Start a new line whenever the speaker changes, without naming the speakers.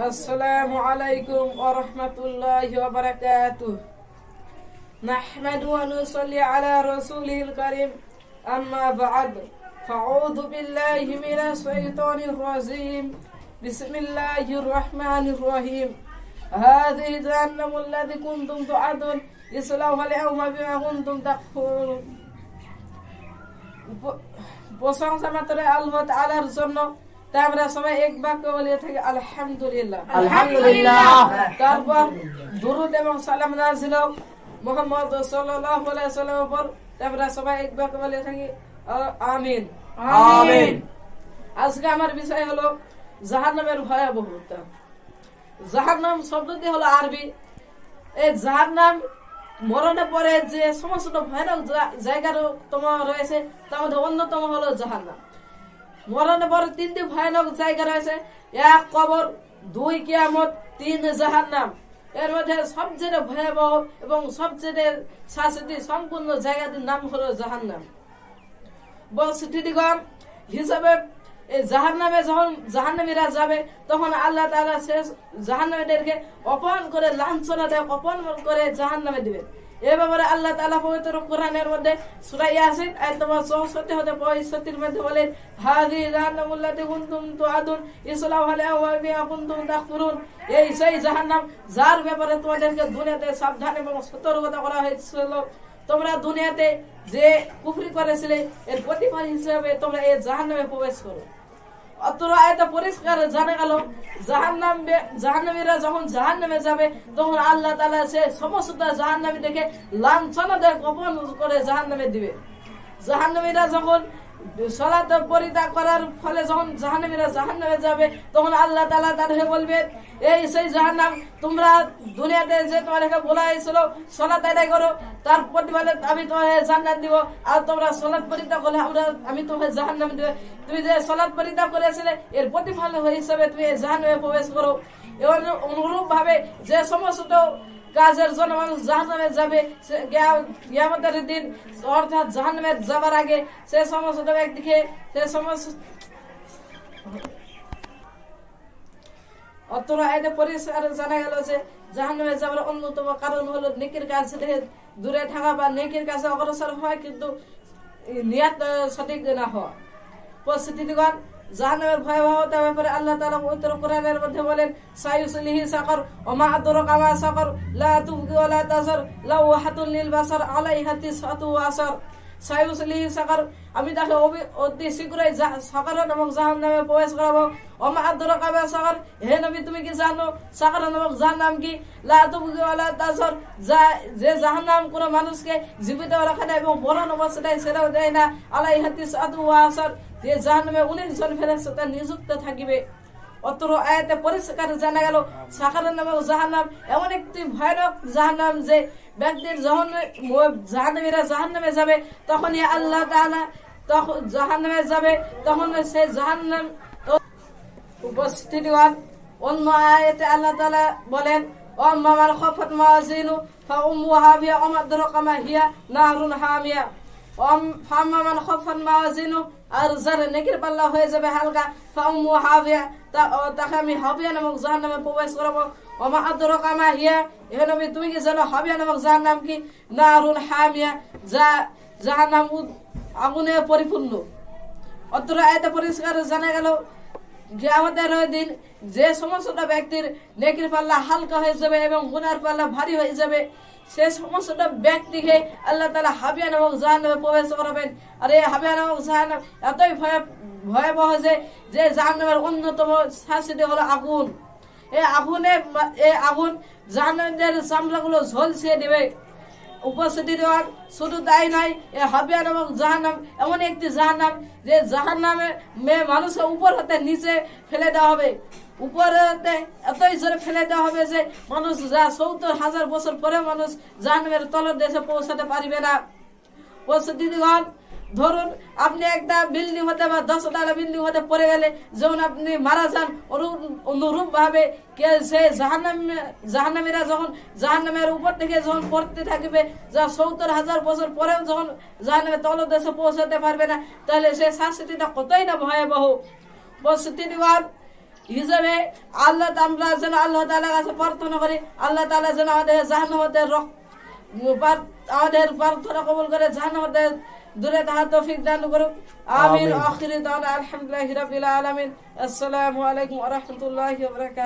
আসসালামু আলাইকুম ওয়া রাহমাতুল্লাহি ওয়া বারাকাতুহু নাহমাদু ওয়া নুসাল্লি আলা রাসূলিল কারীম আম্মা বা'দ ফাআউযু বিল্লাহি মিনাশ শাইতানির রাজীম বিসমিল্লাহির রাহমানির রহিম হাযিহি জাহান্নামু আল্লাতী কুনতুম তু'আদুন ইসলাউহা আল-ইয়াওমা বিমা কুনতুম তাকফুরুন। প্রশংসা মাত্র আল্লাহ তাআলার জন্য। আমরা সবাই এক বাক্য বলে থাকি আলহামদুলিল্লাহ
আলহামদুলিল্লাহ।
তারপর দুরূদ এবং সালাম নাযিল মুহাম্মদ সাল্লাল্লাহু আলাইহি ওয়াসাল্লামের উপর। আমরা সবাই এক বাক্য বলে থাকি আমিন
আমিন।
আজকে আমার বিষয় হলো জাহান্নামের ভয়াবহতা। জাহান্নাম শব্দটি হলো আরবি। এই জাহান্নাম মরণের পরে যে সমস্ত ভয়ানক জায়গা তোমার রয়েছে তার মধ্যে অন্যতম হলো জাহান্নাম। মরণের পরে তিনটি ভয়ানক জায়গা রয়েছে, এক কবর, দুই কিয়ামত, তিন জাহান্নাম। এর মধ্যে সবচেয়ে ভয়াবহ এবং সবচেয়ে শাস্তি সম্পূর্ণ জায়গাটির নাম হলো জাহান্নাম। বলছিগণ হিসাবে এই জাহান্নামে যখন জাহান্নামীরা যাবে তখন আল্লাহ তাআলা শেষ জাহান্নামীদেরকে অপমান করে লাঞ্ছনা দেয়, অপমান করে জাহান্নামে দিবে। এ ব্যাপারে আল্লাহ তাআলা পবিত্র কোরআনের মধ্যে সূরা ইয়াসিন আয়াত নম্বর 64 হতে 65 এর মধ্যে বলেন হাযিহি জাহান্নামু আল্লাতী কুনতুম তু'আদুন ইসলাউহা আল-ইয়াওমা বিমা কুনতুম তাকফুরুন। এই সেই জাহান্নাম যার ব্যাপারে তোমাদেরকে দুনিয়াতে সাবধান এবং সতর্কতা করা হয়েছিল। তোমরা দুনিয়াতে যে কুফরি করেছিলে এর প্রতিফল হিসেবে তোমরা এই জাহান্নামে প্রবেশ করো। অতর আয়াতে পরিষ্কার জানা গেল জাহান্নামীরা যখন জাহান্নামে যাবে তখন আল্লাহ তাআলা সে সমস্ত জাহান্নামী দেখে লাঞ্ছনা দেয়, অপমান করে জাহান্নামে দিবে। জাহান্নামীরা যখন সালাত পরিত্যাগ করার ফলে যখন জাহান্নামীরা জাহান্নামে যাবে তখন আল্লাহ তাআলা তাদেরকে বলবে এই সেই জাহান্নাম তোমরা দুনিয়াতে যে তোমাদেরকে বলা হয়েছিল সালাত আদায় করো, তার প্রতিফলে আমি তোমাকে জান্নাত দিব, আর তোমরা সালাত পরিত্যাগ করলে আমি তোমাকে জাহান্নামে দেব। তুমি যে সালাত পরিত্যাগ করেছিলে এর প্রতিফল হিসেবে তুমি জাহান্নামে প্রবেশ করো। এবং অনুরূপ ভাবে যে সমস্ত কাজের জন্য মানুষ জাহান্নামে যাবে কিয়ামতের দিন অর্থাৎ জাহান্নামে যাবার আগে সে সমস্ত ব্যক্তিকে সে সমস্ত অতর আয়াতে পরিষ্কার জানা গেল যে জাহান্নামে যাবার অন্যতম কারণ হলো নেকির কাজ থেকে দূরে থাকা বা নেকির কাছে অগ্রসর হয় কিন্তু নিয়ত সঠিক না হওয়া। পরিস্থিতিগণ জাহান্নামের ভয়াবহতার ব্যাপারে আল্লাহ তাআলা পবিত্র কোরআনের মধ্যে বলেন সায়ুসলিহি সাকার ওয়া মা আদরাকা মা সাকার লা তুবকি ওয়া লা তাজার লাওহাতুল লিল বাসার আলাইহা তিসআতু ওয়া আসার। সায়ুসলিহি সাকার আমি তাকে অতি শীঘ্রই সাকার নামক জাহান্নামে প্রবেশ করাবো। ওয়া মা আদরাকা মা সাকার, হে নবী তুমি কি জানো সাকার নামক জাহান্নাম কি? লা তুবকি ওয়া লা তাজার, যে জাহান্নাম কোন মানুষকে জীবিত রাখে না এবং মরণ অবস্থায় ছেড়েও দেয় না। আলাইহা তিসআতু ওয়া আসার, যে জাহান্নামে 19 জন ফেরেশতা নিযুক্ত থাকিবে। অতর আয়াতে পরিষ্কার জানা গেল সাকার নামক জাহান্নাম এমন একটি ভয়ানক জাহান্নাম যে ব্যক্তির যখন জাহান্নামীরা জাহান্নামে যাবে তখনই আল্লাহ তাআলা তখন জাহান্নামে যাবে তখন সে জাহান্নাম উপস্থিতিগণ অন্য আয়াতে আল্লাহ তাআলা বলেন ওয়াম্মা মান খাফাত মাওয়াজিনু ফাউম্মুহু হাবিয়া ওয়া মা আদরাকা মা হিয়া নারুন হামিয়া। ফাম্মা মান খাফাত মাওয়াজিনু, আর যার নেকির পাল্লা হয়ে যাবে হালকা ফাউম্মুহু হাবিয়া, তাকে আমি হাবিয়া নামক জাহান্নামে প্রবেশ করাবো। ওয়া মা আদরাকা মা হিয়া, হে নবী তুমি কি জানো হাবিয়া নামক জাহান্নাম কি? নারুন হামিয়া, যা জাহান্নাম আগুনে পরিপূর্ণ। অতর আয়াতে পরিষ্কার জানা গেল কিয়ামতের দিন যে সমস্ত ব্যক্তির নেকির পাল্লা হালকা হয়ে যাবে এবং গুনার পাল্লা ভারী হয়ে যাবে সে সমস্ত ব্যক্তিকে আল্লাহ তাআলা হাবিয়া নামক জাহান্নামে প্রবেশ করাবেন। আর এই হাবিয়া নামক জাহান্নাম এতই ভয়াবহ যে জাহান্নামের অন্যতম শাস্তি হলো আগুন। এই আগুন জাহান্নামের চামড়াগুলো ঝলসিয়ে দেবে। উপস্থিতি দেওয়ার শুধু তাই নয়, এই হাবিয়া নামক জাহান্নাম এমন একটি জাহান্নাম যে জাহান্নামে মানুষকে উপর হতে নিচে ফেলে দেওয়া হবে। উপরে এতই জোরে ফেলে দেওয়া হবে যে মানুষ যা 70,000 বছর পরে মানুষ জাহান্নামের তলের দেশে পৌঁছাতে পারবে না। উপস্থিতিগণ ধরুন আপনি একটা বিল্ডিং হতে বা 10 তলা বিল্ডিং হতে পড়ে গেলে যখন আপনি মারা যান অনুরূপ ভাবে সে জাহান্নামীরা যখন জাহান্নামের উপর থেকে যখন পড়তে থাকবে যা 70,000 বছর পরেও যখন জাহান্নামের তলদেশে পৌঁছাতে পারবে না তাহলে সে শাস্তিটা কতই না ভয়াবহ। উপস্থিতিগণ হিসেবে আল্লাহ আমরা যেন আল্লাহ তাআলার কাছে প্রার্থনা করি, আল্লাহ তাআলা যেন আমাদের জাহান্নাম হতে আমাদের প্রার্থনা কবুল করে, জাহান্নাম হতে দূরে থাকার তৌফিক দান করুক। আমিন। আখিরি দাওয়ানা আলহামদুলিল্লাহি রাব্বিল আলামিন। আসসালামু আলাইকুম ওয়া রাহমাতুল্লাহি ওয়া বারাকাতুহু।